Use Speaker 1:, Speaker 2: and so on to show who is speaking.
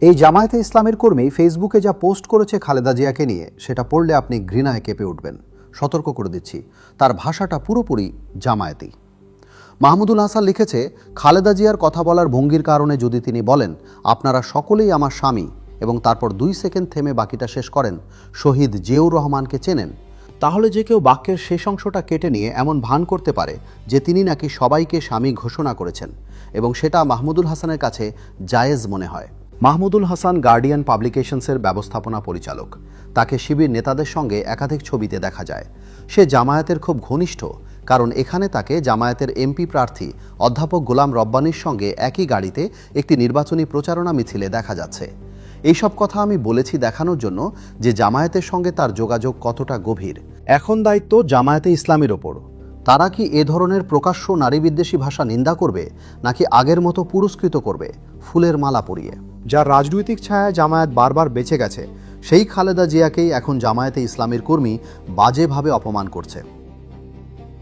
Speaker 1: এই জামায়াতে ইসলামের কর্মী ফেসবুকে যা পোস্ট করেছে খালেদা জিয়াকে নিয়ে, সেটা পড়লে আপনি ঘৃণায় কেঁপে উঠবেন। সতর্ক করে দিচ্ছি, তার ভাষাটা পুরোপুরি জামায়াতি। মাহমুদুল হাসান লিখেছে, খালেদা জিয়ার কথা বলার ভঙ্গির কারণে যদি তিনি বলেন আপনারা সকলেই আমার স্বামী এবং তারপর 2 সেকেন্ড থেমে বাকিটা শেষ করেন শহীদ জিয়াউর রহমানকে চেনেন, তাহলে যে কেউ বাক্যের শেষ অংশটা কেটে নিয়ে এমন ভান করতে পারে যে তিনি নাকি সবাইকে স্বামী ঘোষণা করেছেন এবং সেটা মাহমুদুল হাসানের কাছে জায়েজ মনে হয়। মাহমুদুল হাসান গার্ডিয়ান পাবলিকেশনসের ব্যবস্থাপনা পরিচালক। তাকে শিবির নেতাদের সঙ্গে একাধিক ছবিতে দেখা যায়। সে জামায়াতের খুব ঘনিষ্ঠ, কারণ এখানে তাকে জামায়াতের এমপি প্রার্থী অধ্যাপক গোলাম রব্বানীর সঙ্গে একই গাড়িতে একটি নির্বাচনী প্রচারণা মিছিলে দেখা যাচ্ছে। এইসব কথা আমি বলেছি দেখানোর জন্য যে জামায়াতের সঙ্গে তার যোগাযোগ কতটা গভীর। এখন দায়িত্ব জামায়াতে ইসলামের ওপর। তারা কি এ ধরনের প্রকাশ্য নারীবিদ্বেষী ভাষা নিন্দা করবে, নাকি আগের মতো পুরস্কৃত করবে ফুলের মালা পরিয়ে? যার রাজনৈতিক ছায়া জামায়াত বারবার বেঁচে গেছে, সেই খালেদা জিয়াকেই এখন জামায়াতে ইসলামের কর্মী বাজেভাবে অপমান করছে।